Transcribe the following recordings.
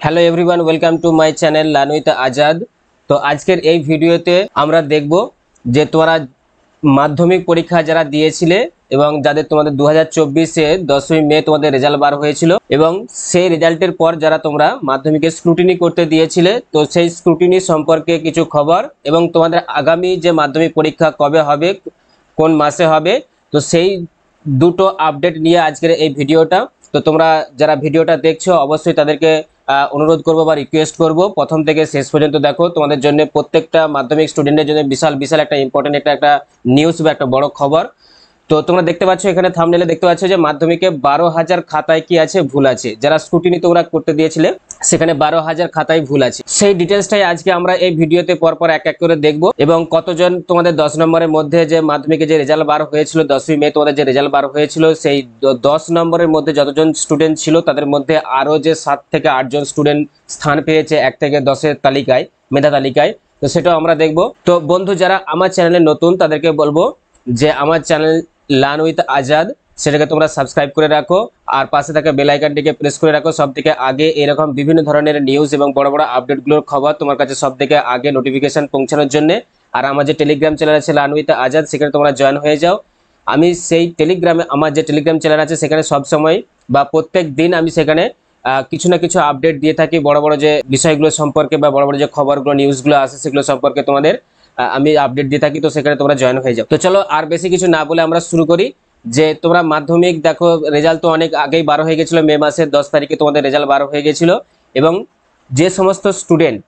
Hello everyone, welcome to my channel learn with Azad. তো আজকের এই ভিডিওতে আমরা দেখব যে তোমরা মাধ্যমিক পরীক্ষা যারা দিয়েছিলে এবং যাদের তোমাদের 2024-এ 10ই মে তোমাদের রেজাল্ট বার হয়েছিল এবং সেই রেজাল্টের পর যারা তোমরা মাধ্যমিকে স্ক্রুটিনি করতে দিয়েছিলে, তো সেই স্ক্রুটিনি সম্পর্কে কিছু খবর এবং তোমাদের আগামী যে মাধ্যমিক পরীক্ষা কবে হবে, কোন মাসে হবে, তো সেই দুটো আপডেট নিয়ে আজকের এই ভিডিওটা। তো তোমরা যারা ভিডিওটা দেখছো অবশ্যই তাদেরকে অনুরোধ করব বা রিকোয়েস্ট করব প্রথম থেকে শেষ পর্যন্ত দেখো। তোমাদের জন্য প্রত্যেকটা মাধ্যমিক স্টুডেন্টের জন্য বিশাল বিশাল একটা ইম্পর্টেন্ট একটা নিউজ বা একটা বড় খবর। তো তোমরা দেখতে পাচ্ছ এখানে থাম্বনেলে দেখতে পাচ্ছ যে মাধ্যমিকে 12,000 খাতায় কি আছে, ভুল আছে। যারা স্ক্রুটিনি তোমরা করতে দিয়েছিলে সেখানে 12,000 খাতায় ভুল আছে। সেই ডিটেলসটাই আজকে আমরা এই ভিডিওতে পরপর এক এক করে দেখব এবং কতজন তোমাদের 10 নম্বরের মধ্যে যে মাধ্যমিকে যে রেজাল্ট বার হয়েছিল 10ই মে তোমাদের যে রেজাল্ট বার হয়েছিল, সেই 10 নম্বরের মধ্যে যতজন স্টুডেন্ট ছিল তাদের মধ্যে আরো যে 7 থেকে 8 জন স্টুডেন্ট স্থান পেয়েছে 1 থেকে 10-এর তালিকায়, মেধা তালিকায়। তো সেটাও আমরা দেখব। তো বন্ধু যারা আমার চ্যানেলে নতুন তাদেরকে বলবো যে আমার চ্যানেল লার্ন উইথ আজাদ সেটাকে তোমরা সাবস্ক্রাইব করে রাখো আর পাশে থাকা বেল আইকনটিকে প্রেস করে রাখো। সবথেকে আগে এরকম বিভিন্ন ধরনের নিউজ এবং বড় বড় আপডেটগুলোর খবর তোমার কাছে সবথেকে আগে নোটিফিকেশন পৌঁছানোর জন্য। আর আমার যে টেলিগ্রাম চ্যানেল আছে লার্ন উইথ আজাদ, সেখানে তোমরা জয়েন হয়ে যাও। আমি সেই টেলিগ্রামে, আমার যে টেলিগ্রাম চ্যানেল আছে সেখানে সবসময় বা প্রত্যেক দিন আমি সেখানে কিছু না কিছু আপডেট দিয়ে থাকি বড় বড় যে বিষয়গুলো সম্পর্কে বা বড় বড় যে খবরগুলো নিউজগুলো আছে সেগুলো সম্পর্কে তোমাদের আমি আপডেট দিয়ে থাকি। তো সেখানে তোমরা জয়েন হয়ে যাও। তো চলো আর বেশি কিছু না বলে আমরা শুরু করি। যে তোমরা মাধ্যমিক দেখো রেজাল্ট তো অনেক আগেই বার হয়ে গেছিল, মে মাসের 10 তারিখে তোমাদের রেজাল্ট বার হয়ে গেছিল এবং যে সমস্ত স্টুডেন্ট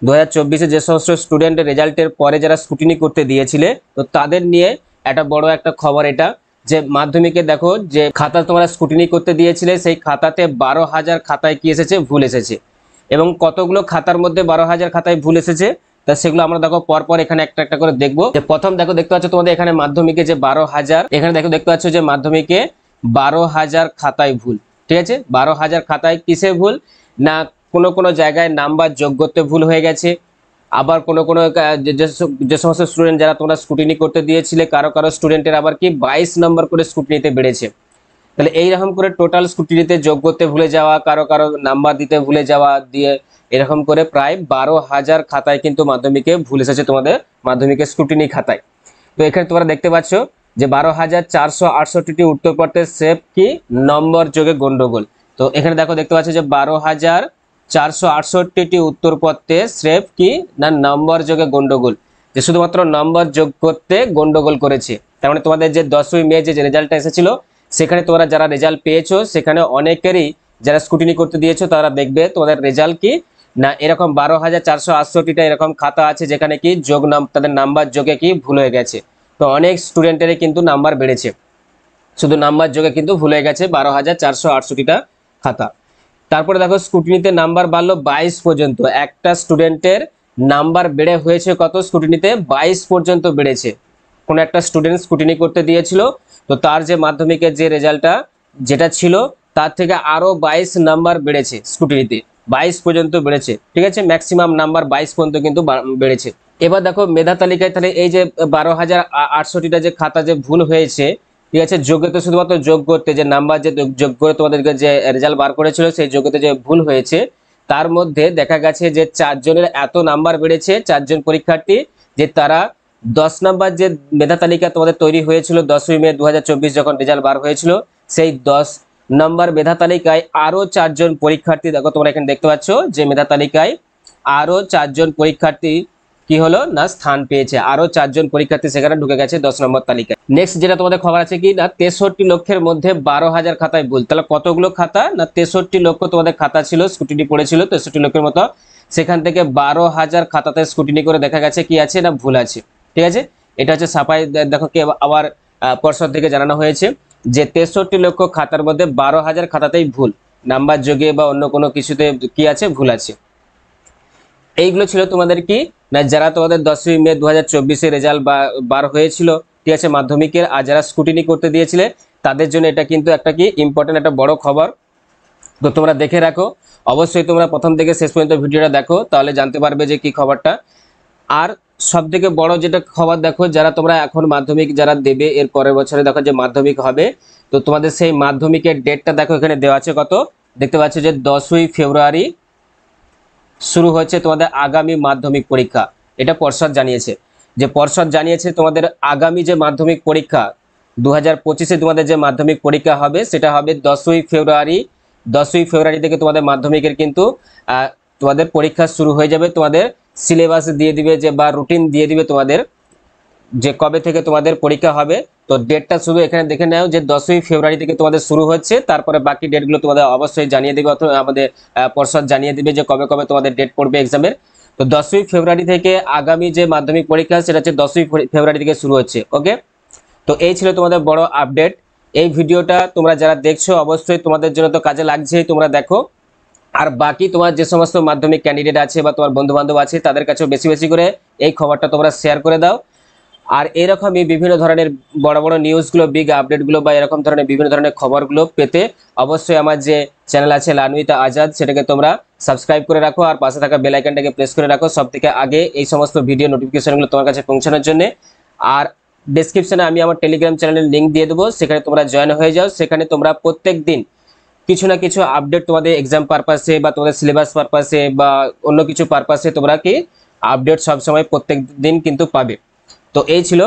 2024-এ যে সমস্ত স্টুডেন্ট রেজাল্টের পরে যারা স্ক্রুটিনি করতে দিয়েছিলে, তো তাদের নিয়ে একটা বড় একটা খবর এটা যে মাধ্যমিকে দেখো যে খাতা তোমরা স্ক্রুটিনি করতে দিয়েছিলে সেই খাতাতে 12,000 খাতায় কি এসেছে, ভুল এসেছে। এবং কতগুলো খাতার মধ্যে 12,000 খাতায় ভুল এসেছে তা সেগুলো আমরা দেখো পরপর এখানে একটা একটা করে দেখবো। যে প্রথম দেখো দেখতে পাচ্ছ তোমাদের এখানে মাধ্যমিকে যে 12,000, এখানে দেখো দেখতে পাচ্ছ যে মাধ্যমিকে 12,000 খাতায় ভুল। ঠিক আছে, 12,000 খাতায় কিসে ভুল না, কোনো কোনো জায়গায় নাম্বার যোগ করতে ভুল হয়ে গেছে। আবার কোনো কোনো যে সমস্ত স্টুডেন্ট যারা তোমরা স্ক্রুটিনি করতে দিয়েছিলে কারো কারো স্টুডেন্টের আবার কি 22 নম্বর করে স্ক্রুটিনিতে বেড়েছে। তাহলে এইরকম করে টোটাল স্ক্রুটিনিতে যোগ করতে ভুলে যাওয়া, কারো কারো নাম্বার দিতে ভুলে যাওয়া দিয়ে এরকম করে প্রায় 12,000 খাতায় কিন্তু মাধ্যমিকে ভুল এসেছে তোমাদের মাধ্যমিকের স্ক্রুটিনি খাতায়। তো এখানে তোমরা দেখতে পাচ্ছ যে 12,468টি উত্তরপত্রের সেভ কি নম্বর যোগে গন্ডগোল। তো এখানে দেখো দেখতে পাচ্ছ যে 12,468টি উত্তরপত্রে স্রেফ কি না নম্বর যোগে গন্ডগোল, যে শুধুমাত্র নম্বর যোগ করতে গন্ডগোল করেছে। তার মানে তোমাদের যে 10ই মে যে রেজাল্টটা এসেছিল সেখানে তোমরা যারা রেজাল্ট পেয়েছো সেখানে অনেকেরই যারা স্ক্রুটিনি করতে দিয়েছো তারা দেখবে তোমাদের রেজাল্ট কি না এরকম 12,468টা এরকম খাতা আছে যেখানে কি যোগ তাদের নাম্বার যোগে কি ভুল হয়ে গেছে। তো অনেক স্টুডেন্টেরই কিন্তু নাম্বার বেড়েছে, শুধু নাম্বার যোগে কিন্তু ভুল হয়ে গেছে 12,468টা খাতা। তারপরে দেখো স্ক্রুটিনিতে নাম্বার বাড়লো 22 পর্যন্ত। একটা স্টুডেন্টের নাম্বার বেড়ে হয়েছে কত, স্ক্রুটিনিতে 22 পর্যন্ত বেড়েছে। কোন একটা স্টুডেন্ট স্ক্রুটিনি করতে দিয়েছিল, তো তার যে মাধ্যমিকের যে রেজাল্টটা যেটা ছিল তার থেকে আরো 22 নাম্বার বেড়েছে, স্ক্রুটিনিতে 22 পর্যন্ত বেড়েছে। ঠিক আছে, ম্যাক্সিমাম নাম্বার 22 পর্যন্ত কিন্তু বেড়েছে। এবার দেখো মেধা তালিকায় তাহলে এই যে 12,068টা যে খাতা যে ভুল হয়েছে, ঠিক আছে, যোগ্যতা শুধুমাত্র যোগ করতে যে নাম্বার যে যোগ করে তোমাদেরকে যে রেজাল্ট বার করেছিল সেই যোগ্যতা যে ভুল হয়েছে তার মধ্যে দেখা গেছে যে 4 জনের এত নাম্বার বেড়েছে, 4 জন পরীক্ষার্থী, যে তারা 10 নাম্বার যে মেধা তালিকা তোমাদের তৈরি হয়েছিল 10ই মে 2024 যখন রেজাল্ট বার হয়েছিল, সেই 10 নাম্বার মেধা তালিকায় আরো 4 জন পরীক্ষার্থী, দেখো তোমরা এখানে দেখতে পাচ্ছ যে মেধা তালিকায় আরো 4 জন পরীক্ষার্থী কি হলো না স্থান পেয়েছে, আরো 4 জন পরীক্ষার্থী সেখানে ঢুকে গেছে 10 নম্বর তালিকায়। নেক্সট যেটা তোমাদের খবর আছে কি না 63 লক্ষের মধ্যে 12,000 খাতায় ভুল। তাহলে কতগুলো খাতা না 63 লক্ষ তোমাদের খাতা ছিল, স্ক্রুটিনি পড়েছিল 63 লক্ষের মতো, সেখান থেকে 12,000 খাতাতে স্ক্রুটিনি করে দেখা গেছে কি আছে না ভুল আছে। ঠিক আছে, এটা হচ্ছে ছাপাই দেখো কি আবার পর্ষদ থেকে জানানো হয়েছে যে 63 লক্ষ খাতার মধ্যে 12,000 খাতাতেই ভুল, নাম্বার যোগে বা অন্য কোনো কিছুতে কি আছে, ভুল আছে। এইগুলো ছিল তোমাদের কি না যারা তোমাদের 10ই মে 2024-এ রেজাল্ট বার হয়েছিল, ঠিক আছে, মাধ্যমিকের। আর যারা স্ক্রুটিনি করতে দিয়েছিলে তাদের জন্য এটা কিন্তু একটা কি ইম্পর্টেন্ট একটা বড় খবর। তো তোমরা দেখে রাখো, অবশ্যই তোমরা প্রথম থেকে শেষ পর্যন্ত ভিডিওটা দেখো, তাহলে জানতে পারবে যে কি খবরটা। আর সব থেকে বড় যেটা খবর দেখো, যারা তোমরা এখন মাধ্যমিক যারা দেবে এর পরের বছরে দেখো যে মাধ্যমিক হবে, তো তোমাদের সেই মাধ্যমিকের ডেটটা দেখো এখানে দেওয়া আছে কত, দেখতে পাচ্ছ যে 10ই ফেব্রুয়ারি শুরু হচ্ছে তোমাদের আগামী মাধ্যমিক পরীক্ষা। এটা পর্ষদ জানিয়েছে, যে পর্ষদ জানিয়েছে তোমাদের আগামী যে মাধ্যমিক পরীক্ষা 2025-এ তোমাদের যে মাধ্যমিক পরীক্ষা হবে সেটা হবে 10ই ফেব্রুয়ারি। 10ই ফেব্রুয়ারি থেকে তোমাদের মাধ্যমিকের কিন্তু তোমাদের পরীক্ষা শুরু হয়ে যাবে। তোমাদের সিলেবাস দিয়ে দিবে যে বা রুটিন দিয়ে দিবে তোমাদের যে কবে থেকে তোমাদের পরীক্ষা হবে। তো ডেটটা শুধু এখানে দেখে নাও যে 10ই ফেব্রুয়ারি থেকে তোমাদের শুরু হচ্ছে, তারপরে বাকি ডেটগুলো তোমাদের অবশ্যই জানিয়ে দেবে, অথবা আমাদের পর্ষদ জানিয়ে দেবে যে কবে কবে তোমাদের ডেট পড়বে এক্সামের। তো 10ই ফেব্রুয়ারি থেকে আগামী যে মাধ্যমিক পরীক্ষা সেটা হচ্ছে 10ই ফেব্রুয়ারি থেকে শুরু হচ্ছে। ওকে, তো এই ছিল তোমাদের বড় আপডেট। এই ভিডিওটা তোমরা যারা দেখছো অবশ্যই তোমাদের জন্য তো কাজে লাগছেই, তোমরা দেখো। আর বাকি তোমার যে সমস্ত মাধ্যমিক ক্যান্ডিডেট আছে বা তোমার বন্ধু বান্ধব আছে তাদের কাছেও বেশি বেশি করে এই খবরটা তোমরা শেয়ার করে দাও। আর এরকমই বিভিন্ন ধরনের বড় বড় নিউজগুলো, বিগ আপডেটগুলো বা এরকম ধরনের বিভিন্ন ধরনের খবরগুলো পেতে অবশ্যই আমার যে চ্যানেল আছে লার্ন উইথ আজাদ সেটাকে তোমরা সাবস্ক্রাইব করে রাখো, আর পাশে থাকা বেল আইকনটাকে প্রেস করে রাখো সব থেকে আগে এই সমস্ত ভিডিও নোটিফিকেশনগুলো তোমার কাছে পৌঁছানোর জন্য। আর ডেসক্রিপশনে আমি আমার টেলিগ্রাম চ্যানেলের লিঙ্ক দিয়ে দেবো, সেখানে তোমরা জয়েন হয়ে যাও। সেখানে তোমরা প্রত্যেক দিন কিছু না কিছু আপডেট তোমাদের এক্সাম পারপাসে বা তোমাদের সিলেবাস পারপাসে বা অন্য কিছু পারপাসে তোমরা কি আপডেট সবসময় প্রত্যেক দিন কিন্তু পাবে। তো এই ছিল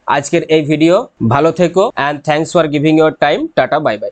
আজকের এই ভিডিও। ভালো থেকো, and thanks for giving your time. Tata, bye bye.